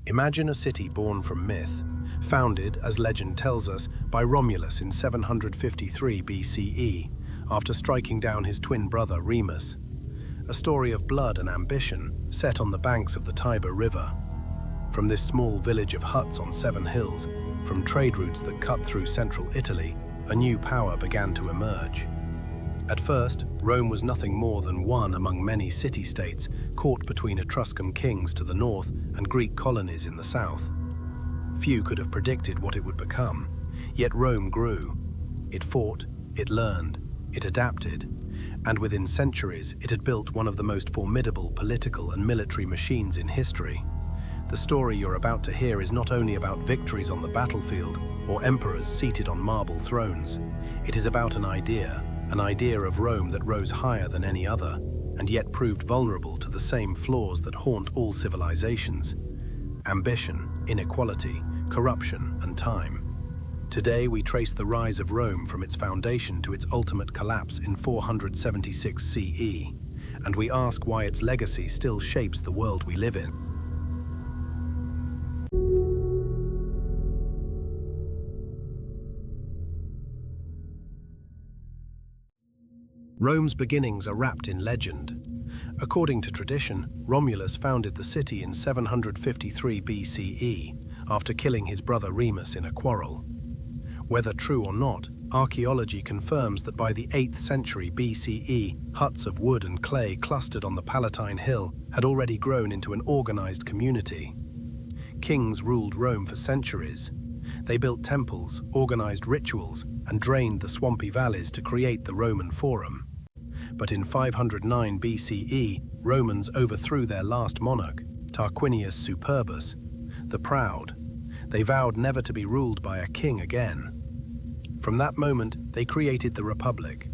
Imagine a city born from myth, founded, as legend tells us, by Romulus in 753 BCE, after striking down his twin brother Remus. A story of blood and ambition set on the banks of the Tiber River. From this small village of huts on 7 hills, from trade routes that cut through central Italy, a new power began to emerge. At first, Rome was nothing more than one among many city-states caught between Etruscan kings to the north and Greek colonies in the south. Few could have predicted what it would become, yet Rome grew. It fought, it learned, it adapted, and within centuries it had built one of the most formidable political and military machines in history. The story you're about to hear is not only about victories on the battlefield or emperors seated on marble thrones. It is about an idea of Rome that rose higher than any other, and yet proved vulnerable to the same flaws that haunt all civilizations: ambition, inequality, corruption, and time. Today we trace the rise of Rome from its foundation to its ultimate collapse in 476 CE, and we ask why its legacy still shapes the world we live in. Rome's beginnings are wrapped in legend. According to tradition, Romulus founded the city in 753 BCE, after killing his brother Remus in a quarrel. Whether true or not, archaeology confirms that by the 8th century BCE, huts of wood and clay clustered on the Palatine Hill had already grown into an organized community. Kings ruled Rome for centuries. They built temples, organized rituals, and drained the swampy valleys to create the Roman Forum. But in 509 BCE, Romans overthrew their last monarch, Tarquinius Superbus, the Proud. They vowed never to be ruled by a king again. From that moment, they created the Republic.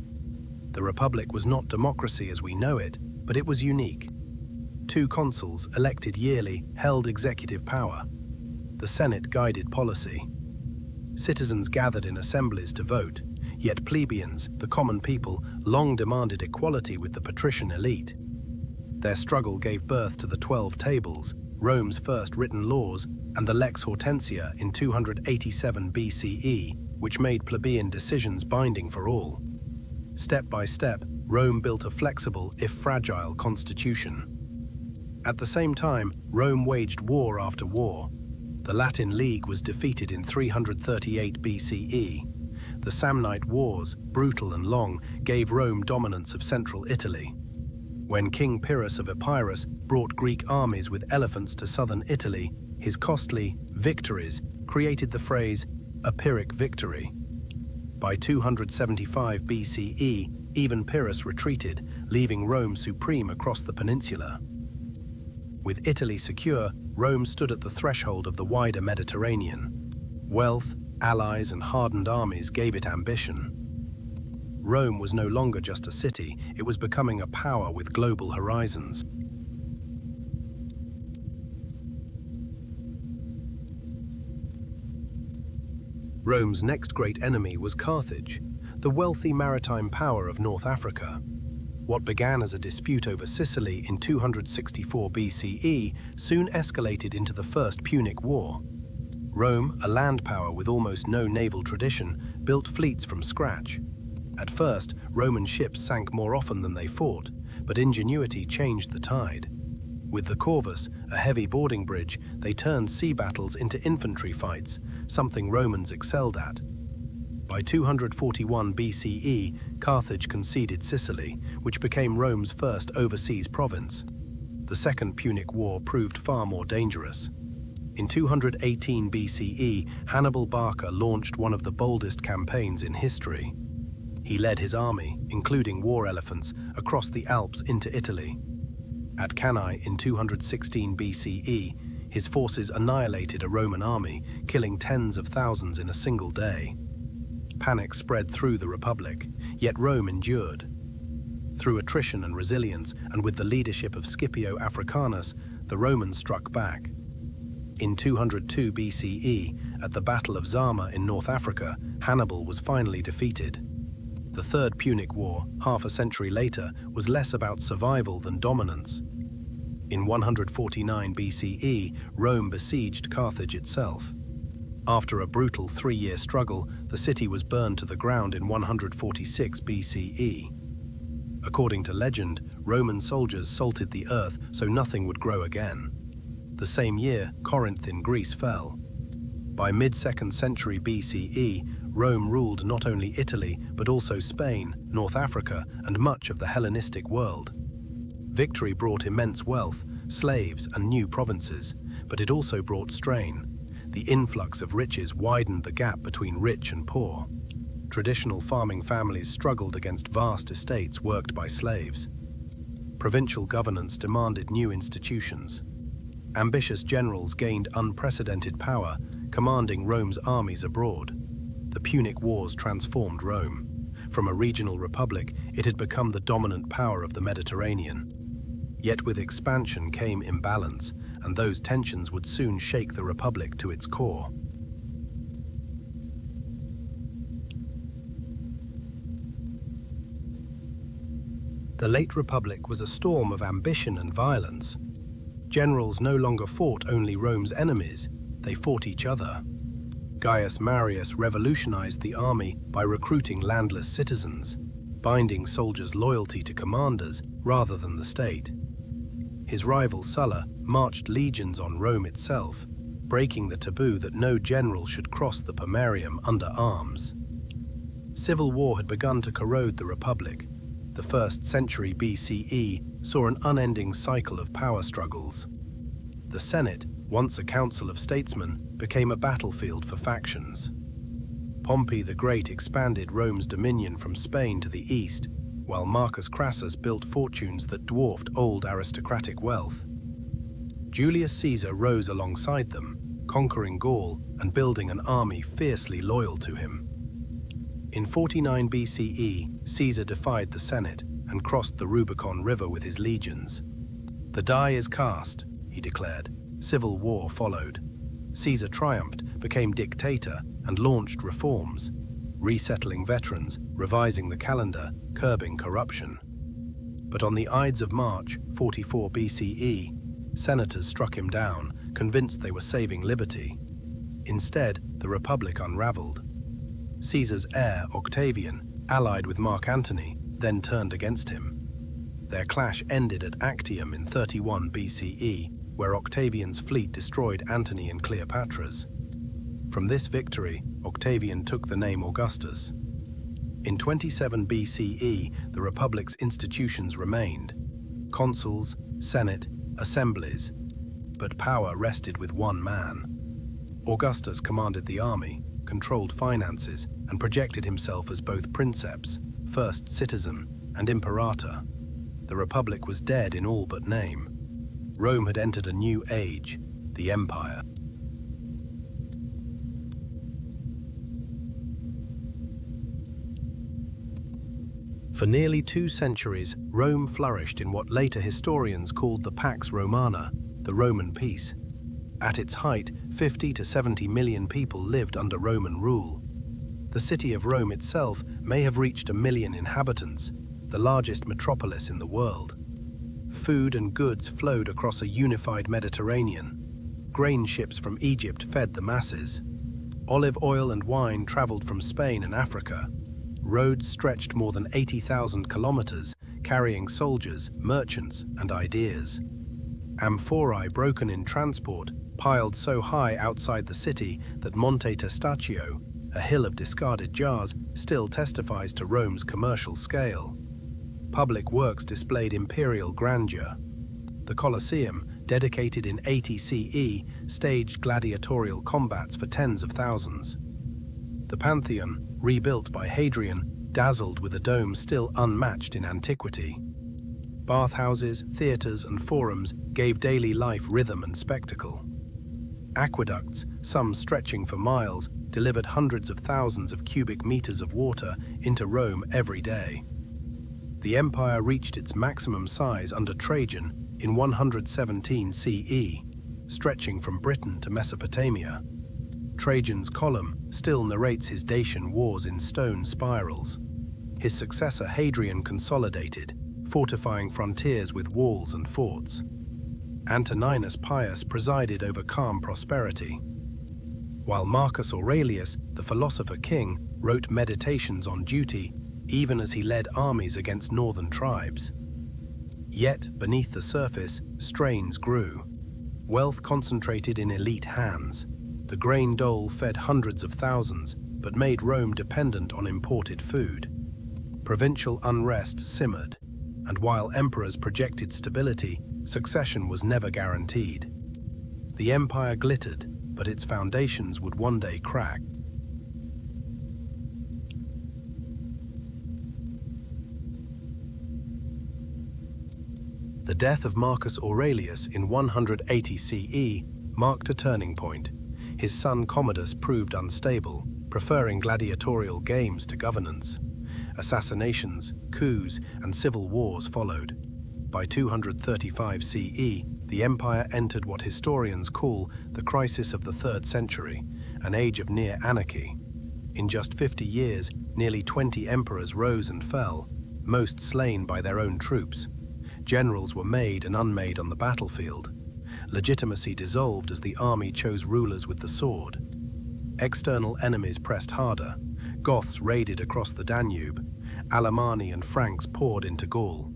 The Republic was not democracy as we know it, but it was unique. 2 consuls, elected yearly, held executive power. The Senate guided policy. Citizens gathered in assemblies to vote, yet plebeians, the common people, long demanded equality with the patrician elite. Their struggle gave birth to the 12 Tables, Rome's first written laws, and the Lex Hortensia in 287 BCE, which made plebeian decisions binding for all. Step by step, Rome built a flexible, if fragile, constitution. At the same time, Rome waged war after war. The Latin League was defeated in 338 BCE. The Samnite Wars, brutal and long, gave Rome dominance of central Italy. When King Pyrrhus of Epirus brought Greek armies with elephants to southern Italy, his costly victories created the phrase, a Pyrrhic victory. By 275 BCE, even Pyrrhus retreated, leaving Rome supreme across the peninsula. With Italy secure, Rome stood at the threshold of the wider Mediterranean. Wealth, allies, and hardened armies gave it ambition. Rome was no longer just a city, it was becoming a power with global horizons. Rome's next great enemy was Carthage, the wealthy maritime power of North Africa. What began as a dispute over Sicily in 264 BCE soon escalated into the First Punic War. Rome, a land power with almost no naval tradition, built fleets from scratch. At first, Roman ships sank more often than they fought, but ingenuity changed the tide. With the corvus, a heavy boarding bridge, they turned sea battles into infantry fights, something Romans excelled at. By 241 BCE, Carthage conceded Sicily, which became Rome's first overseas province. The Second Punic War proved far more dangerous. In 218 BCE, Hannibal Barca launched one of the boldest campaigns in history. He led his army, including war elephants, across the Alps into Italy. At Cannae in 216 BCE, his forces annihilated a Roman army, killing tens of thousands in a single day. Panic spread through the Republic, yet Rome endured. Through attrition and resilience, and with the leadership of Scipio Africanus, the Romans struck back. In 202 BCE, at the Battle of Zama in North Africa, Hannibal was finally defeated. The Third Punic War, half a century later, was less about survival than dominance. In 149 BCE, Rome besieged Carthage itself. After a brutal 3-year struggle, the city was burned to the ground in 146 BCE. According to legend, Roman soldiers salted the earth so nothing would grow again. The same year, Corinth in Greece fell. By mid-2nd century BCE, Rome ruled not only Italy, but also Spain, North Africa, and much of the Hellenistic world. Victory brought immense wealth, slaves, and new provinces, but it also brought strain. The influx of riches widened the gap between rich and poor. Traditional farming families struggled against vast estates worked by slaves. Provincial governance demanded new institutions. Ambitious generals gained unprecedented power, commanding Rome's armies abroad. The Punic Wars transformed Rome. From a regional republic, it had become the dominant power of the Mediterranean. Yet with expansion came imbalance, and those tensions would soon shake the republic to its core. The late republic was a storm of ambition and violence. Generals no longer fought only Rome's enemies, they fought each other. Gaius Marius revolutionized the army by recruiting landless citizens, binding soldiers' loyalty to commanders rather than the state. His rival Sulla marched legions on Rome itself, breaking the taboo that no general should cross the Pomerium under arms. Civil war had begun to corrode the republic. The 1st century BCE saw an unending cycle of power struggles. The Senate, once a council of statesmen, became a battlefield for factions. Pompey the Great expanded Rome's dominion from Spain to the east, while Marcus Crassus built fortunes that dwarfed old aristocratic wealth. Julius Caesar rose alongside them, conquering Gaul and building an army fiercely loyal to him. In 49 BCE, Caesar defied the Senate and crossed the Rubicon River with his legions. "The die is cast," he declared. Civil war followed. Caesar triumphed, became dictator, and launched reforms, resettling veterans, revising the calendar, curbing corruption. But on the Ides of March, 44 BCE, senators struck him down, convinced they were saving liberty. Instead, the Republic unraveled. Caesar's heir, Octavian, allied with Mark Antony, then turned against him. Their clash ended at Actium in 31 BCE, where Octavian's fleet destroyed Antony and Cleopatra's. From this victory, Octavian took the name Augustus. In 27 BCE, the Republic's institutions remained: consuls, senate, assemblies, but power rested with one man. Augustus commanded the army, controlled finances, and projected himself as both princeps, first citizen, and imperator. The Republic was dead in all but name. Rome had entered a new age, the Empire. For nearly 2 centuries, Rome flourished in what later historians called the Pax Romana, the Roman peace. At its height, 50 to 70 million people lived under Roman rule. The city of Rome itself may have reached 1 million inhabitants, the largest metropolis in the world. Food and goods flowed across a unified Mediterranean. Grain ships from Egypt fed the masses. Olive oil and wine traveled from Spain and Africa. Roads stretched more than 80,000 kilometers, carrying soldiers, merchants, and ideas. Amphorae broken in transport piled so high outside the city that Monte Testaccio, a hill of discarded jars, still testifies to Rome's commercial scale. Public works displayed imperial grandeur. The Colosseum, dedicated in 80 CE, staged gladiatorial combats for tens of thousands. The Pantheon, rebuilt by Hadrian, dazzled with a dome still unmatched in antiquity. Bathhouses, theaters, and forums gave daily life rhythm and spectacle. Aqueducts, some stretching for miles, delivered hundreds of thousands of cubic meters of water into Rome every day. The empire reached its maximum size under Trajan in 117 CE, stretching from Britain to Mesopotamia. Trajan's column still narrates his Dacian wars in stone spirals. His successor Hadrian consolidated, fortifying frontiers with walls and forts. Antoninus Pius presided over calm prosperity, while Marcus Aurelius, the philosopher king, wrote meditations on duty, even as he led armies against northern tribes. Yet, beneath the surface, strains grew. Wealth concentrated in elite hands. The grain dole fed hundreds of thousands, but made Rome dependent on imported food. Provincial unrest simmered, and while emperors projected stability, succession was never guaranteed. The empire glittered, but its foundations would one day crack. The death of Marcus Aurelius in 180 CE marked a turning point. His son Commodus proved unstable, preferring gladiatorial games to governance. Assassinations, coups, and civil wars followed. By 235 CE, the empire entered what historians call the crisis of the 3rd century, an age of near anarchy. In just 50 years, nearly 20 emperors rose and fell, most slain by their own troops. Generals were made and unmade on the battlefield. Legitimacy dissolved as the army chose rulers with the sword. External enemies pressed harder. Goths raided across the Danube. Alemanni and Franks poured into Gaul.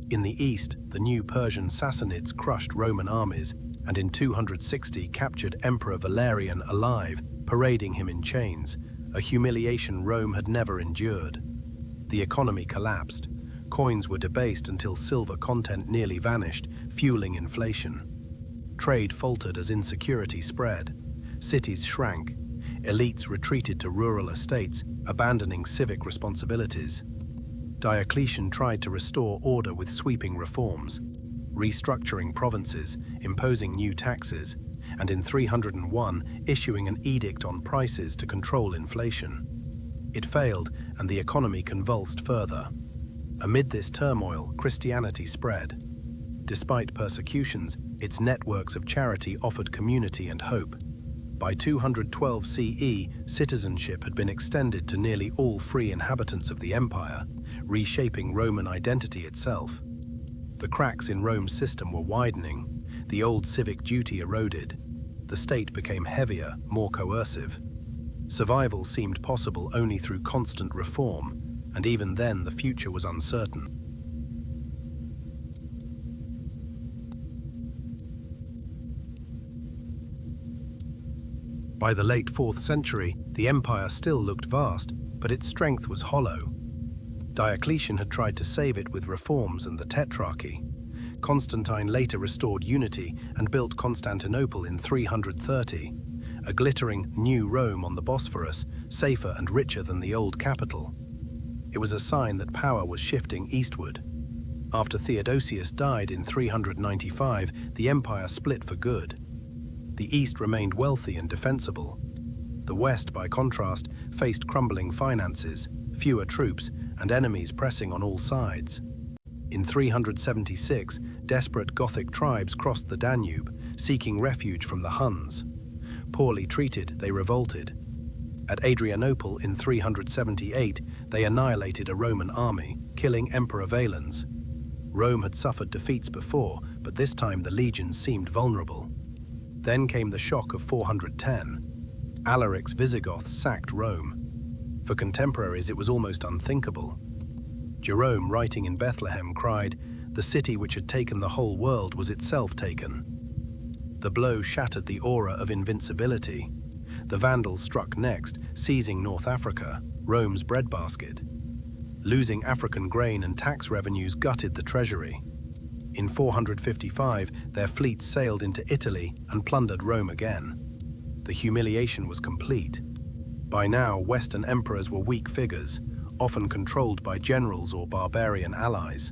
In the east, the new Persian Sassanids crushed Roman armies and in 260 captured Emperor Valerian alive, parading him in chains, a humiliation Rome had never endured. The economy collapsed. Coins were debased until silver content nearly vanished, fueling inflation. Trade faltered as insecurity spread. Cities shrank. Elites retreated to rural estates, abandoning civic responsibilities. Diocletian tried to restore order with sweeping reforms, restructuring provinces, imposing new taxes, and in 301 issuing an edict on prices to control inflation. It failed, and the economy convulsed further. Amid this turmoil, Christianity spread. Despite persecutions, its networks of charity offered community and hope. By 212 CE, citizenship had been extended to nearly all free inhabitants of the empire, reshaping Roman identity itself. The cracks in Rome's system were widening. The old civic duty eroded. The state became heavier, more coercive. Survival seemed possible only through constant reform, and even then the future was uncertain. By the late 4th century, the empire still looked vast, but its strength was hollow. Diocletian had tried to save it with reforms and the Tetrarchy. Constantine later restored unity and built Constantinople in 330, a glittering new Rome on the Bosphorus, safer and richer than the old capital. It was a sign that power was shifting eastward. After Theodosius died in 395, the empire split for good. The east remained wealthy and defensible. The west, by contrast, faced crumbling finances, fewer troops, and enemies pressing on all sides. In 376, desperate Gothic tribes crossed the Danube, seeking refuge from the Huns. Poorly treated, they revolted. At Adrianople in 378, they annihilated a Roman army, killing Emperor Valens. Rome had suffered defeats before, but this time the legions seemed vulnerable. Then came the shock of 410. Alaric's Visigoths sacked Rome. For contemporaries, it was almost unthinkable. Jerome, writing in Bethlehem, cried, "The city which had taken the whole world was itself taken." The blow shattered the aura of invincibility. The Vandals struck next, seizing North Africa, Rome's breadbasket. Losing African grain and tax revenues gutted the treasury. In 455, their fleets sailed into Italy and plundered Rome again. The humiliation was complete. By now, Western emperors were weak figures, often controlled by generals or barbarian allies.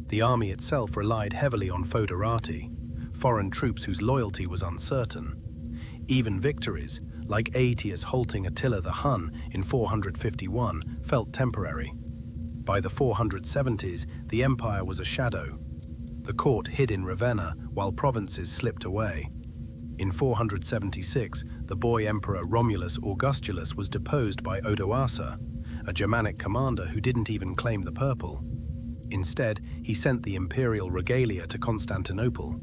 The army itself relied heavily on foederati, foreign troops whose loyalty was uncertain. Even victories, like Aetius halting Attila the Hun in 451, felt temporary. By the 470s, the empire was a shadow. The court hid in Ravenna, while provinces slipped away. In 476, the boy emperor Romulus Augustulus was deposed by Odoacer, a Germanic commander who didn't even claim the purple. Instead, he sent the imperial regalia to Constantinople.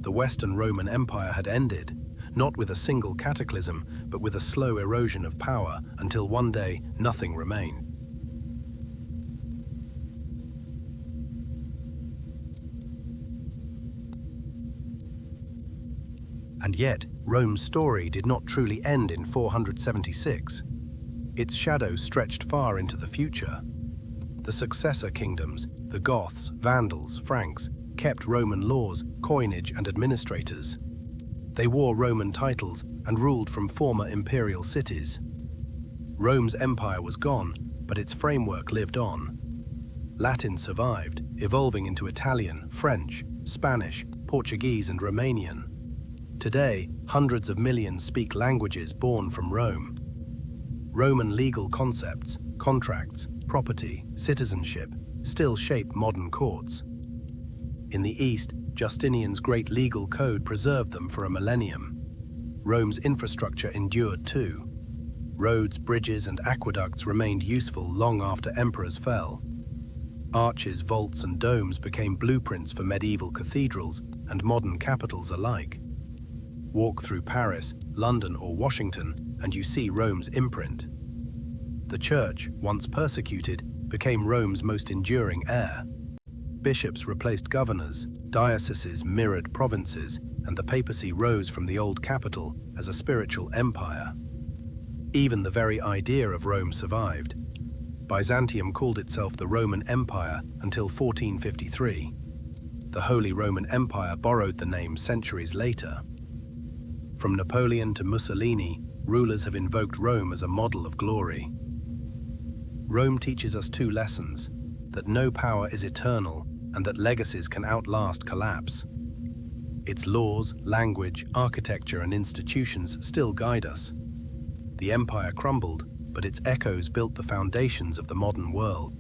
The Western Roman Empire had ended, not with a single cataclysm, but with a slow erosion of power, until one day nothing remained. And yet, Rome's story did not truly end in 476. Its shadow stretched far into the future. The successor kingdoms, the Goths, Vandals, Franks, kept Roman laws, coinage, and administrators. They wore Roman titles and ruled from former imperial cities. Rome's empire was gone, but its framework lived on. Latin survived, evolving into Italian, French, Spanish, Portuguese, and Romanian. Today, hundreds of millions speak languages born from Rome. Roman legal concepts, contracts, property, citizenship still shape modern courts. In the East, Justinian's great legal code preserved them for a millennium. Rome's infrastructure endured too. Roads, bridges, and aqueducts remained useful long after emperors fell. Arches, vaults, and domes became blueprints for medieval cathedrals and modern capitals alike. Walk through Paris, London, or Washington, and you see Rome's imprint. The Church, once persecuted, became Rome's most enduring heir. Bishops replaced governors, dioceses mirrored provinces, and the papacy rose from the old capital as a spiritual empire. Even the very idea of Rome survived. Byzantium called itself the Roman Empire until 1453. The Holy Roman Empire borrowed the name centuries later. From Napoleon to Mussolini, rulers have invoked Rome as a model of glory. Rome teaches us two lessons: that no power is eternal and that legacies can outlast collapse. Its laws, language, architecture, and institutions still guide us. The empire crumbled, but its echoes built the foundations of the modern world.